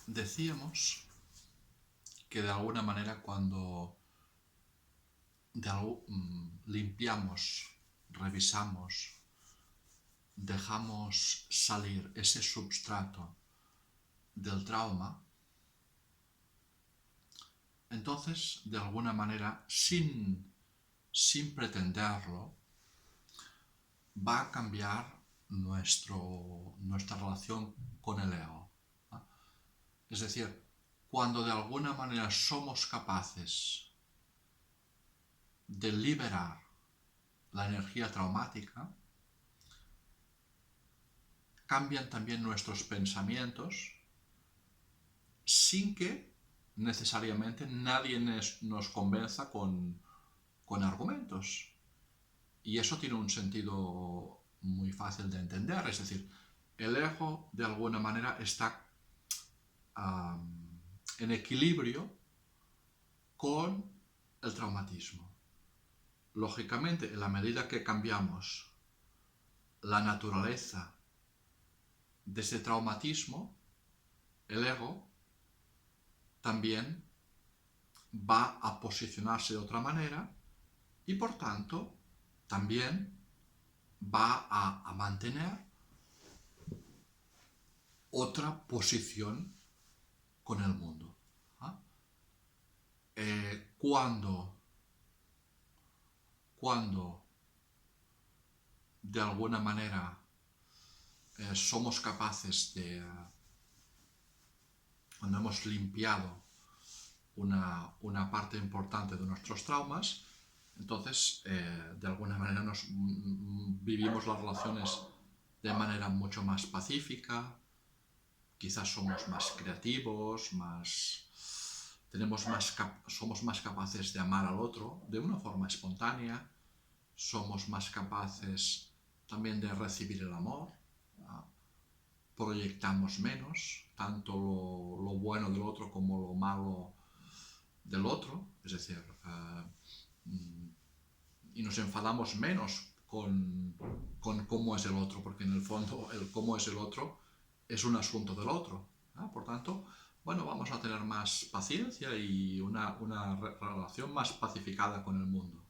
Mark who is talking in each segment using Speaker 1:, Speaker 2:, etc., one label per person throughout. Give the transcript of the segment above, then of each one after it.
Speaker 1: Decíamos que de alguna manera cuando limpiamos, revisamos, dejamos salir ese substrato del trauma, entonces de alguna manera sin pretenderlo va a cambiar nuestra relación con el ego. Es decir, cuando de alguna manera somos capaces de liberar la energía traumática, cambian también nuestros pensamientos sin que necesariamente nadie nos convenza con argumentos. Y eso tiene un sentido muy fácil de entender, es decir, el ego de alguna manera está en equilibrio con el traumatismo. Lógicamente, en la medida que cambiamos la naturaleza de ese traumatismo, el ego también va a posicionarse de otra manera y por tanto también va a mantener otra posición con el mundo. Cuando de alguna manera somos capaces de, cuando hemos limpiado una parte importante de nuestros traumas, entonces de alguna manera vivimos las relaciones de manera mucho más pacífica, quizás somos más creativos, somos más capaces de amar al otro de una forma espontánea, somos más capaces también de recibir el amor, proyectamos menos, tanto lo bueno del otro como lo malo del otro, es decir, y nos enfadamos menos con cómo es el otro, porque en el fondo el cómo es el otro es un asunto del otro. Por tanto, bueno, vamos a tener más paciencia y una relación más pacificada con el mundo.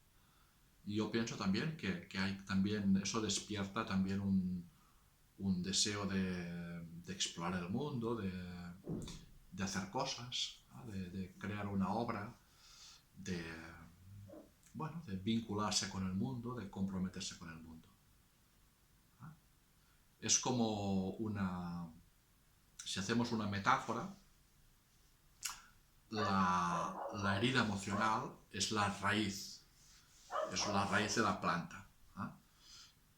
Speaker 1: Y yo pienso también que hay también, eso despierta también un deseo de explorar el mundo, de hacer cosas, de crear una obra, de vincularse con el mundo, de comprometerse con el mundo. Es como si hacemos una metáfora, la herida emocional es la raíz de la planta.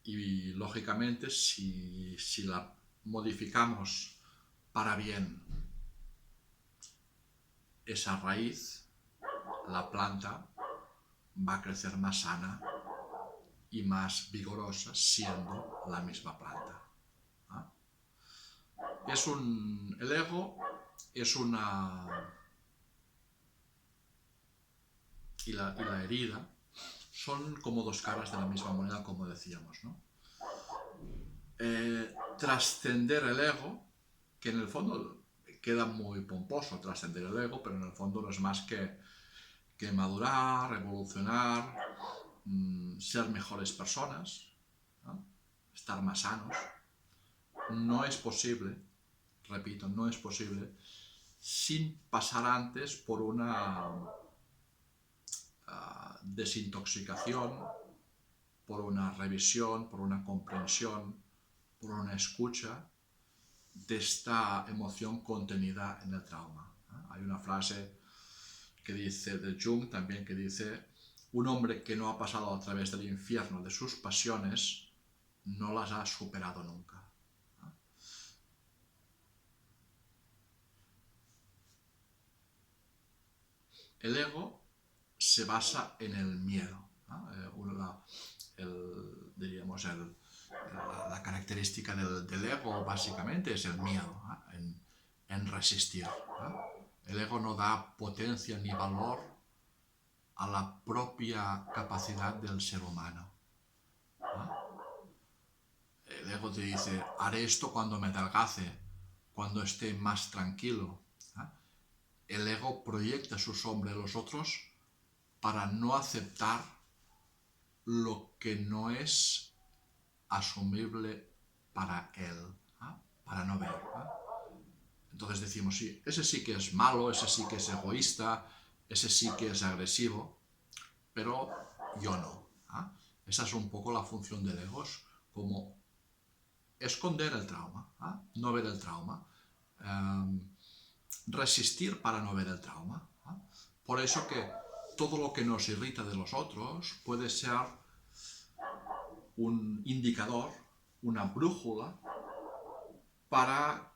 Speaker 1: Y lógicamente si la modificamos para bien esa raíz, la planta va a crecer más sana y más vigorosa siendo la misma planta. El ego es y la herida son como dos caras de la misma moneda, como decíamos, ¿no? Trascender el ego, que en el fondo queda muy pomposo trascender el ego, pero en el fondo no es más que madurar, evolucionar, ser mejores personas, ¿no? Estar más sanos. No es posible, repito, no es posible sin pasar antes por una desintoxicación, por una revisión, por una comprensión, por una escucha de esta emoción contenida en el trauma. Hay una frase que dice de Jung también que dice: un hombre que no ha pasado a través del infierno de sus pasiones no las ha superado nunca. El ego se basa en el miedo. Diríamos la característica del ego básicamente es el miedo, en resistir. El ego no da potencia ni valor a la propia capacidad del ser humano. El ego te dice: haré esto cuando me adelgace, cuando esté más tranquilo, el ego proyecta su sombra en los otros para no aceptar lo que no es asumible para él, para no ver. Entonces decimos, sí, ese sí que es malo, ese sí que es egoísta, ese sí que es agresivo, pero yo no. Esa es un poco la función del ego, es como esconder el trauma, no ver el trauma, resistir para no ver el trauma. Por eso que todo lo que nos irrita de los otros puede ser un indicador, una brújula para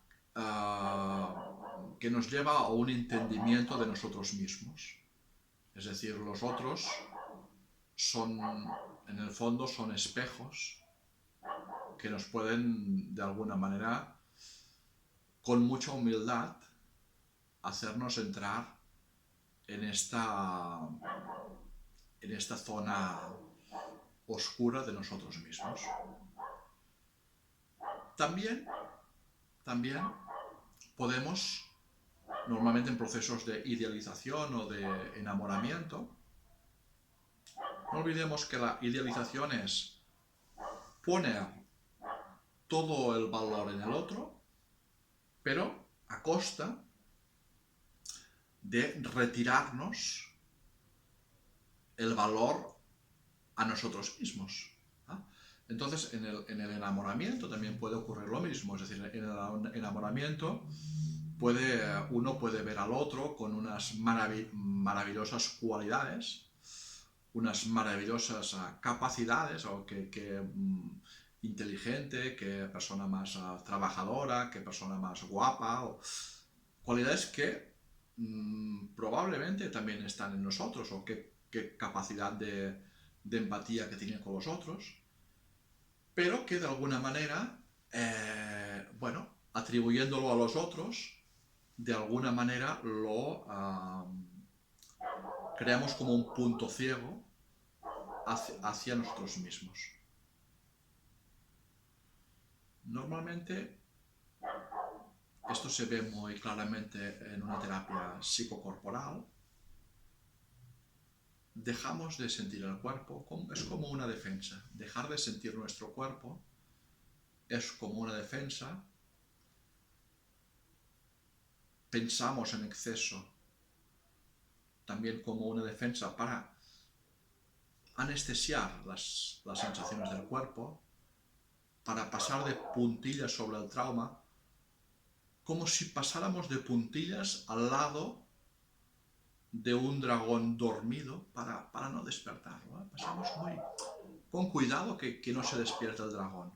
Speaker 1: que nos lleva a un entendimiento de nosotros mismos. Es decir, los otros son, en el fondo, son espejos que nos pueden, de alguna manera, con mucha humildad, hacernos entrar en esta zona oscura de nosotros mismos. También podemos, normalmente en procesos de idealización o de enamoramiento, no olvidemos que la idealización es poner todo el valor en el otro, pero a costa de retirarnos el valor a nosotros mismos. Entonces, en el enamoramiento también puede ocurrir lo mismo. Es decir, en el enamoramiento uno puede ver al otro con unas maravillosas cualidades, unas maravillosas capacidades, o que inteligente, que persona más trabajadora, que persona más guapa, o cualidades que probablemente también están en nosotros, o qué capacidad de empatía que tienen con los otros, pero que de alguna manera, atribuyéndolo a los otros, de alguna manera lo creamos como un punto ciego hacia nosotros mismos. Normalmente esto se ve muy claramente en una terapia psicocorporal. Dejamos de sentir el cuerpo, es como una defensa. Dejar de sentir nuestro cuerpo es como una defensa. Pensamos en exceso también como una defensa para anestesiar las sensaciones del cuerpo, para pasar de puntillas sobre el trauma, como si pasáramos de puntillas al lado de un dragón dormido para no despertarlo. Pasamos con cuidado que no se despierte el dragón.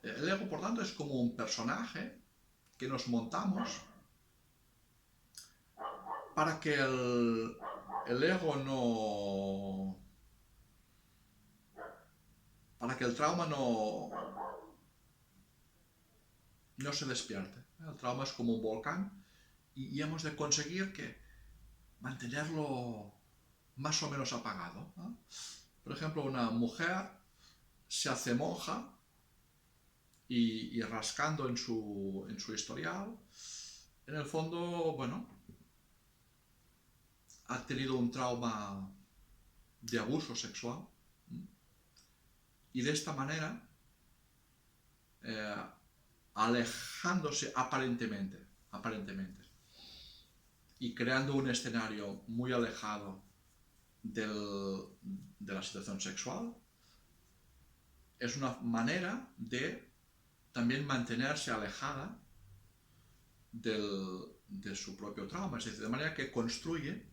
Speaker 1: El ego, por tanto, es como un personaje que nos montamos para que el ego no... para que el trauma no se despierte. El trauma es como un volcán y hemos de conseguir mantenerlo más o menos apagado. Por ejemplo, una mujer se hace monja y rascando en su historial, en el fondo, ha tenido un trauma de abuso sexual y de esta manera, alejándose aparentemente, y creando un escenario muy alejado de la situación sexual, es una manera de también mantenerse alejada de su propio trauma. Es decir, de manera que construye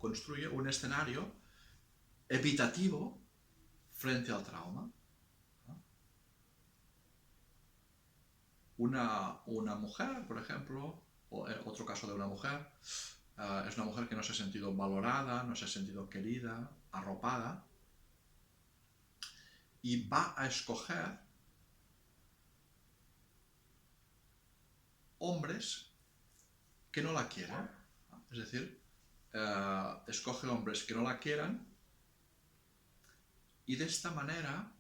Speaker 1: un escenario evitativo frente al trauma. Una mujer, por ejemplo, o otro caso de una mujer, es una mujer que no se ha sentido valorada, no se ha sentido querida, arropada, y va a escoger hombres que no la quieran. Es decir, escoge hombres que no la quieran y de esta manera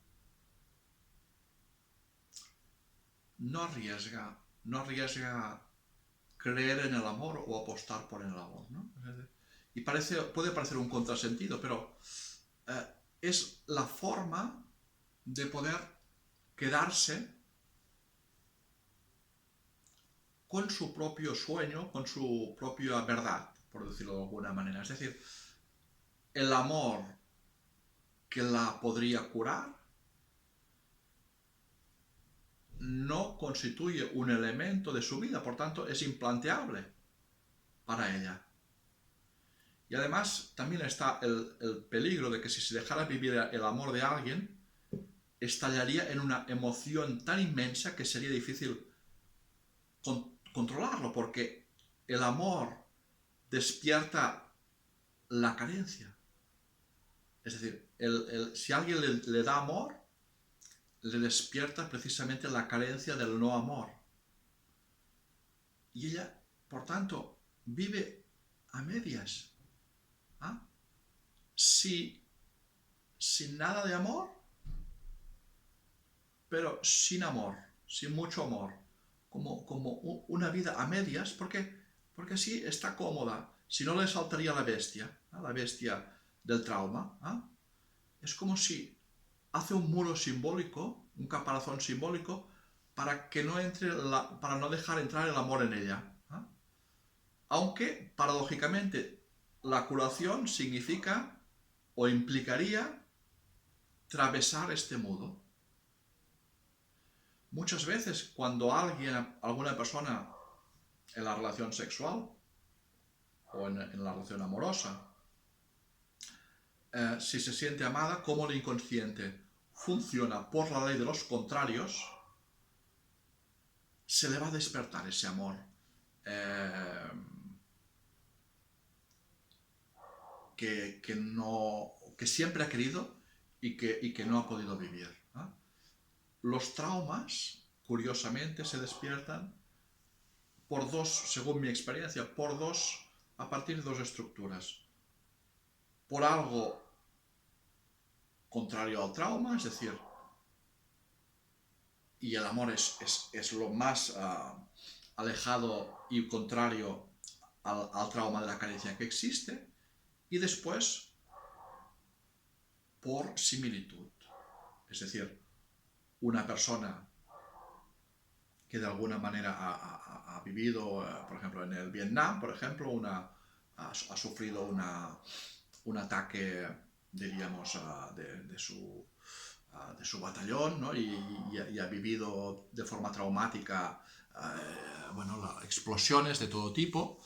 Speaker 1: no arriesga creer en el amor o apostar por el amor, ¿no? Y puede parecer un contrasentido, pero es la forma de poder quedarse con su propio sueño, con su propia verdad, por decirlo de alguna manera. Es decir, el amor que la podría curar no constituye un elemento de su vida, por tanto es implanteable para ella. Y además también está el peligro de que si se dejara vivir el amor de alguien, estallaría en una emoción tan inmensa que sería difícil controlarlo, porque el amor despierta la carencia. Es decir, si alguien le da amor, le despierta precisamente la carencia del no amor. Y ella, por tanto, vive a medias. ¿Ah? Sin nada de amor, pero sin amor, sin mucho amor. Como una vida a medias, porque así está cómoda. Si no, le saltaría la bestia, ¿eh? La bestia del trauma. ¿Eh? Es como si hace un muro simbólico, un caparazón simbólico, para que no entre para no dejar entrar el amor en ella. ¿Eh? Aunque, paradójicamente, la curación significa o implicaría atravesar este muro. Muchas veces, cuando alguna persona en la relación sexual o en la relación amorosa, si se siente amada, como el inconsciente funciona por la ley de los contrarios, se le va a despertar ese amor que siempre ha querido y que no ha podido vivir. Los traumas, curiosamente, se despiertan según mi experiencia, a partir de dos estructuras. Por algo contrario al trauma, es decir, y el amor es lo más alejado y contrario al trauma de la carencia que existe, y después por similitud, es decir, una persona que de alguna manera ha vivido, por ejemplo, en el Vietnam, por ejemplo, ha sufrido un ataque, diríamos, de su batallón, ¿no? y ha vivido de forma traumática explosiones de todo tipo.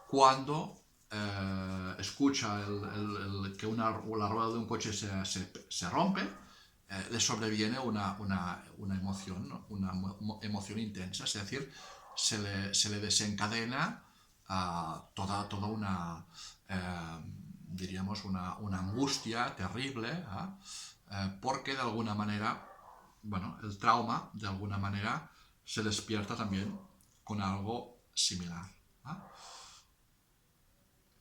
Speaker 1: Cuando escucha que la rueda de un coche se rompe, le sobreviene una emoción, ¿no? Una emoción intensa, es decir, se le desencadena toda una, diríamos, una angustia terrible, porque de alguna manera, el trauma, de alguna manera, se despierta también con algo similar.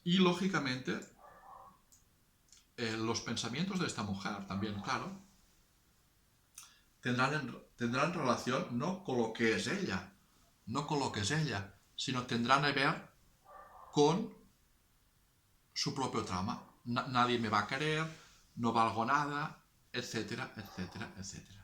Speaker 1: Y lógicamente, los pensamientos de esta mujer también, claro, tendrán relación no con lo que es ella, sino tendrán que ver con su propio trauma. Nadie me va a querer, no valgo nada, etcétera, etcétera, etcétera.